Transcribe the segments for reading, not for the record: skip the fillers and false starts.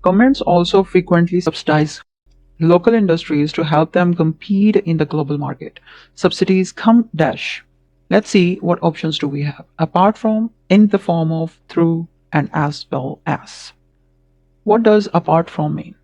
Governments also frequently subsidize local industries to help them compete in the global market. Subsidies come dash. Let's see what options do we have. Apart from, in the form of, through, and as well as. What does apart from mean?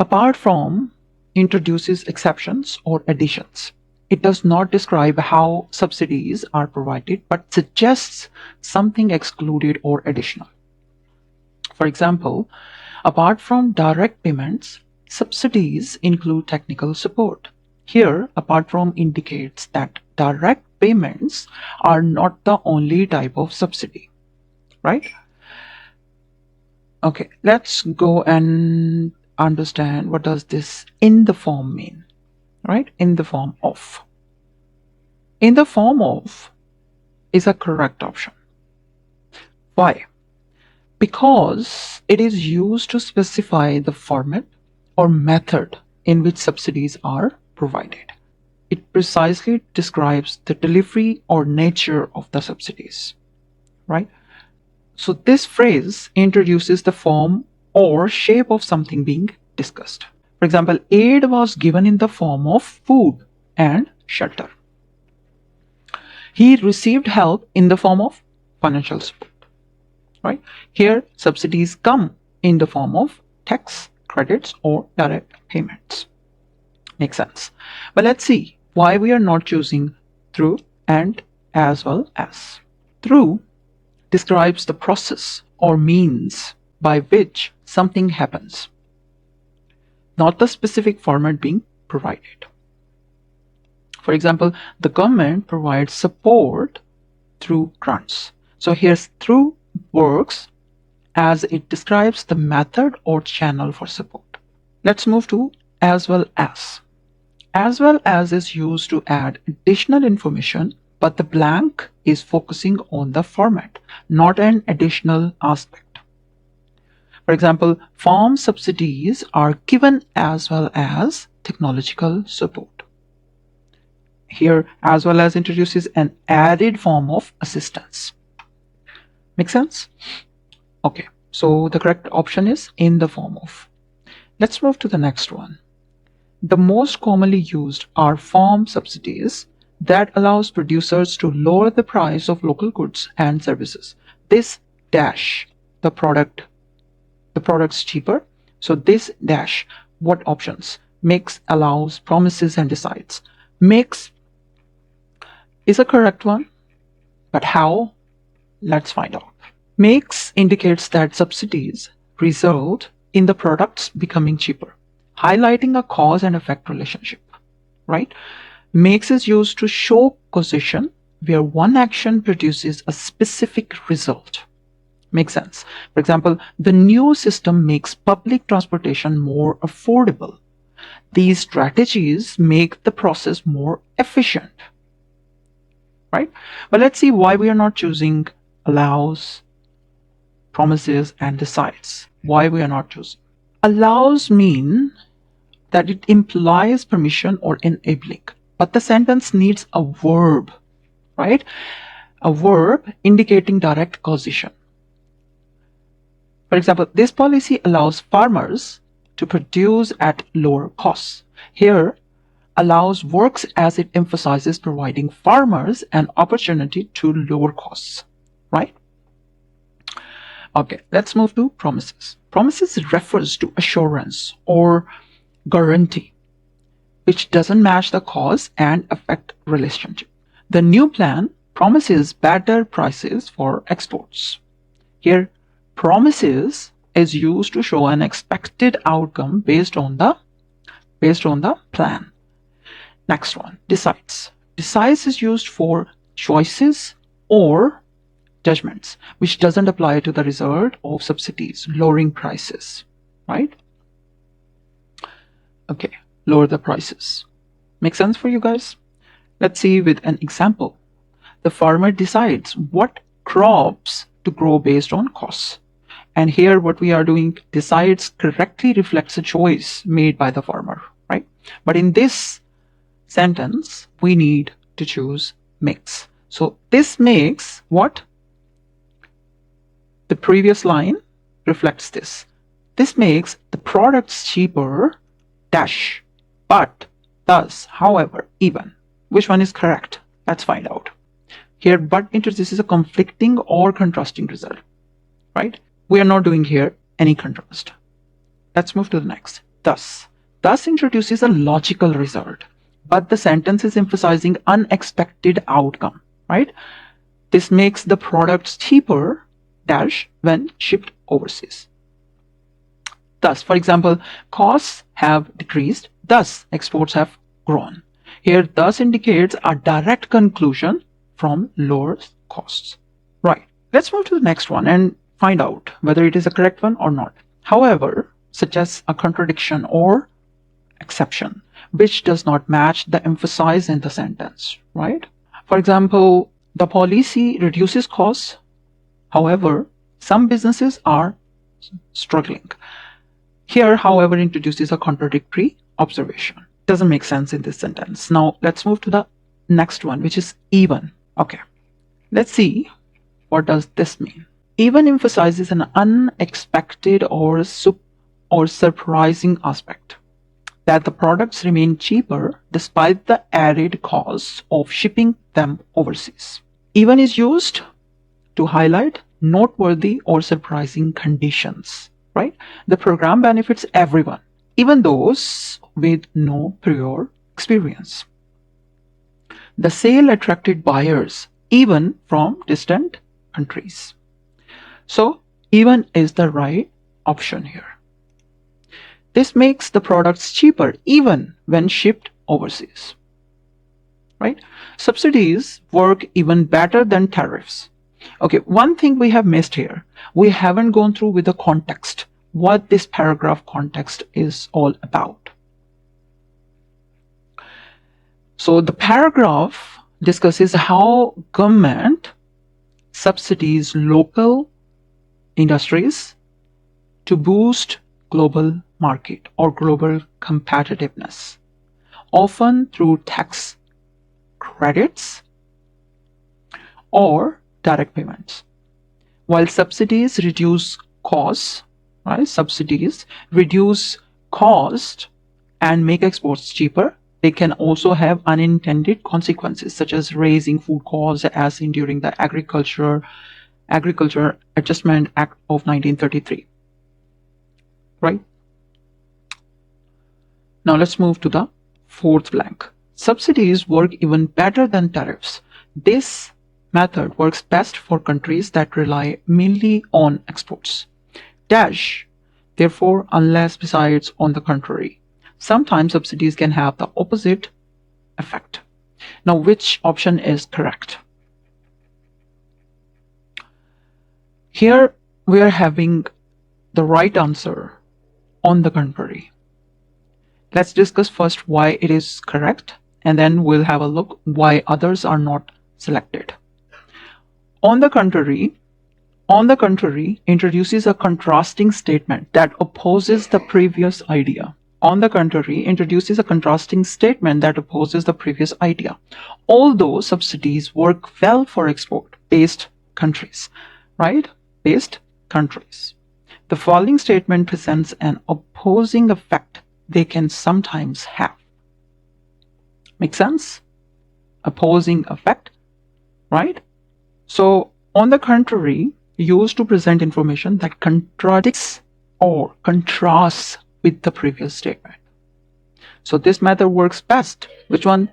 Apart from introduces exceptions or additions. It does not describe how subsidies are provided, but suggests something excluded or additional. For example, apart from direct payments, subsidies include technical support. Here, apart from indicates that direct payments are not the only type of subsidy, right? Okay, let's go and understand what does this in the form mean, right? In the form of. In the form of is a correct option. Why? Because it is used to specify the format or method in which subsidies are provided. It precisely describes the delivery or nature of the subsidies, right? So this phrase introduces the form or shape of something being discussed. For example, aid was given in the form of food and shelter. He received help in the form of financial support, right? Here, subsidies come in the form of tax credits or direct payments. Makes sense. But let's see why we are not choosing through and as well as. Through describes the process or means by which something happens, not the specific format being provided. For example, the government provides support through grants. So here's through works as it describes the method or channel for support. Let's move to as well as. As well as is used to add additional information, but the blank is focusing on the format, not an additional aspect. For example, farm subsidies are given as well as technological support. Here, as well as introduces an added form of assistance. Make sense? Okay, so the correct option is in the form of. Let's move to the next one. The most commonly used are farm subsidies that allows producers to lower the price of local goods and services. This dash, the product's cheaper. So this dash, what options? Makes, allows, promises, and decides. Makes is a correct one, but how? Let's find out. Makes indicates that subsidies result in the products becoming cheaper, highlighting a cause and effect relationship, right? Makes is used to show causation where one action produces a specific result. Makes sense. For example, the new system makes public transportation more affordable. These strategies make the process more efficient, right? But let's see why we are not choosing allows, promises, and decides. Why we are not choosing. Allows mean that it implies permission or enabling, but the sentence needs a verb, right? A verb indicating direct causation. For example, this policy allows farmers to produce at lower costs. Here, allows works as it emphasizes providing farmers an opportunity to lower costs, right? Okay, let's move to promises. Promises refers to assurance or guarantee, which doesn't match the cause and effect relationship. The new plan promises better prices for exports. Here, promises is used to show an expected outcome based on the plan. Next one, decides. Decides is used for choices or judgments, which doesn't apply to the result of subsidies, lowering prices, right? Okay, lower the prices. Make sense for you guys? Let's see with an example. The farmer decides what crops to grow based on costs. And here what we are doing, decides correctly reflects a choice made by the farmer, right? But in this sentence, we need to choose makes. So this makes what? The previous line reflects this. This makes the products cheaper dash, but, thus, however, even. Which one is correct? Let's find out. Here, but introduces a conflicting or contrasting result, right? We are not doing here any contrast. Let's move to the next. Thus introduces a logical result, but the sentence is emphasizing unexpected outcome, right? This makes the products cheaper dash when shipped overseas. Thus, for example, costs have decreased, thus exports have grown. Here, thus indicates a direct conclusion from lower costs. Right. Let's move to the next one and find out whether it is a correct one or not. However, suggests a contradiction or exception, which does not match the emphasis in the sentence, right? For example, the policy reduces costs. However, some businesses are struggling. Here, however, introduces a contradictory observation. Doesn't make sense in this sentence. Now, let's move to the next one, which is even. Okay, let's see what does this mean. Even emphasizes an unexpected or surprising aspect, that the products remain cheaper despite the added costs of shipping them overseas. Even is used to highlight noteworthy or surprising conditions, right? The program benefits everyone, even those with no prior experience. The sale attracted buyers even from distant countries. So even is the right option here. This makes the products cheaper even when shipped overseas, right? Subsidies work even better than tariffs. Okay, one thing we have missed here, we haven't gone through with the context, what this paragraph context is all about. So the paragraph discusses how government subsidies local industries to boost global market or global competitiveness, often through tax credits or direct payments. While subsidies reduce costs, right? Subsidies reduce cost and make exports cheaper. They can also have unintended consequences, such as raising food costs, as in during the Agriculture Adjustment Act of 1933. Right? Now let's move to the fourth blank. Subsidies work even better than tariffs. This method works best for countries that rely mainly on exports. Dash, therefore, unless besides on the contrary. Sometimes subsidies can have the opposite effect. Now, which option is correct? Here we are having the right answer, on the contrary. Let's discuss first why it is correct, and then we'll have a look why others are not selected. On the contrary introduces a contrasting statement that opposes the previous idea. On the contrary, introduces a contrasting statement that opposes the previous idea. Although subsidies work well for export-based countries, right? Based countries. The following statement presents an opposing effect they can sometimes have. Make sense? Opposing effect, right? So, on the contrary, used to present information that contradicts or contrasts with the previous statement. So this method works best. Which one?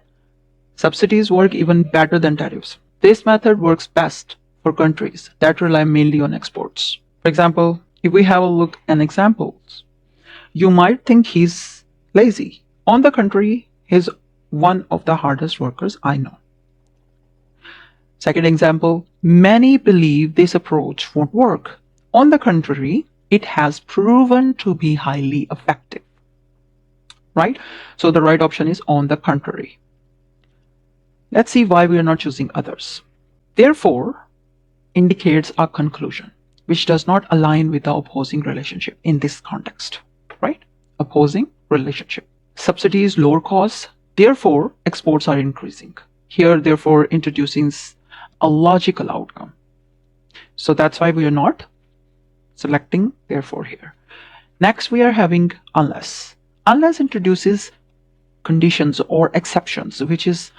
Subsidies work even better than tariffs. This method works best for countries that rely mainly on exports. For example, if we have a look at examples, you might think he's lazy. On the contrary, he's one of the hardest workers I know. Second example, many believe this approach won't work. On the contrary, it has proven to be highly effective. Right? So the right option is on the contrary. Let's see why we are not choosing others. Therefore, indicates a conclusion, which does not align with the opposing relationship in this context. Right? Opposing relationship. Subsidies lower costs, therefore exports are increasing. Here, therefore, introducing a logical outcome. So that's why we are not selecting therefore here. Next we are having unless. Unless introduces conditions or exceptions which is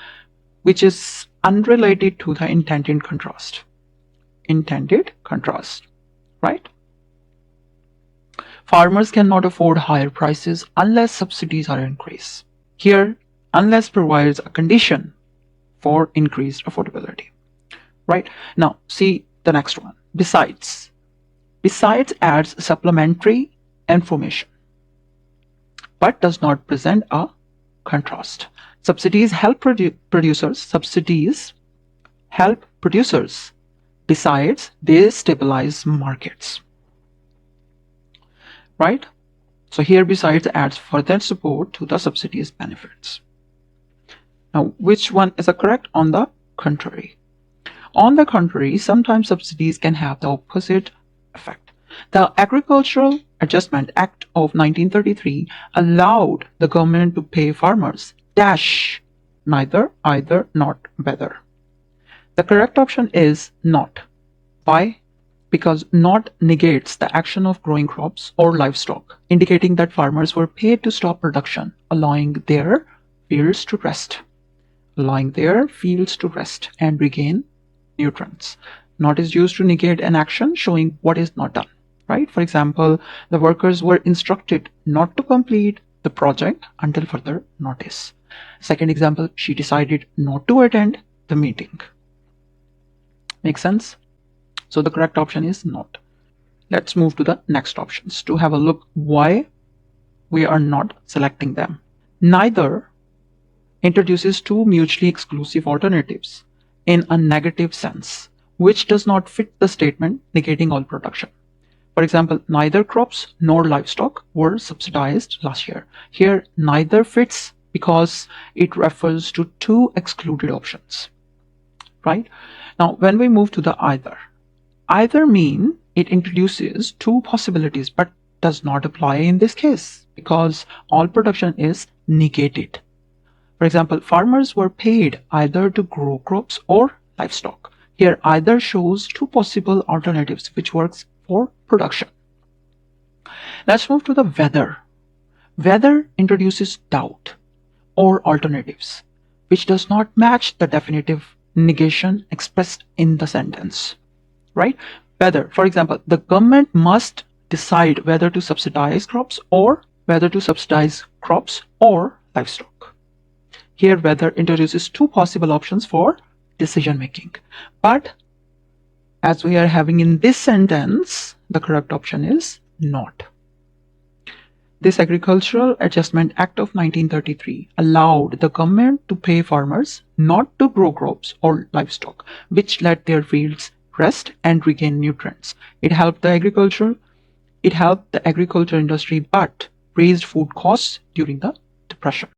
unrelated to the intended contrast. Intended contrast, right? Farmers cannot afford higher prices unless subsidies are increased. Here, unless provides a condition for increased affordability, right? Now, see the next one. Besides. Besides adds supplementary information, but does not present a contrast. Subsidies help producers. Subsidies help producers. Besides, they stabilize markets. Right? So here besides adds further support to the subsidies benefits. Now, which one is correct? On the contrary. On the contrary, sometimes subsidies can have the opposite effect. The Agricultural Adjustment Act of 1933 allowed the government to pay farmers dash neither, either, not, whether. The correct option is not. Why? Because not negates the action of growing crops or livestock, indicating that farmers were paid to stop production, allowing their fields to rest. Allowing their fields to rest and regain nutrients. Not is used to negate an action showing what is not done. Right? For example, the workers were instructed not to complete the project until further notice. Second example, she decided not to attend the meeting. Make sense? So the correct option is not. Let's move to the next options to have a look why we are not selecting them. Neither introduces two mutually exclusive alternatives in a negative sense, which does not fit the statement negating all production. For example, neither crops nor livestock were subsidized last year. Here, neither fits because it refers to two excluded options. Right? Now, when we move to the either mean it introduces two possibilities but does not apply in this case because all production is negated. For example, farmers were paid either to grow crops or livestock. Here, either shows two possible alternatives which works for production. Let's move to the whether. Whether introduces doubt or alternatives which does not match the definitive negation expressed in the sentence. Right? Whether, for example, the government must decide whether to subsidize crops or livestock. Here, whether introduces two possible options for decision making. But as we are having in this sentence, the correct option is not. This Agricultural Adjustment Act of 1933 allowed the government to pay farmers not to grow crops or livestock, which let their fields rest and regain nutrients. It helped the agriculture industry, but raised food costs during the Depression.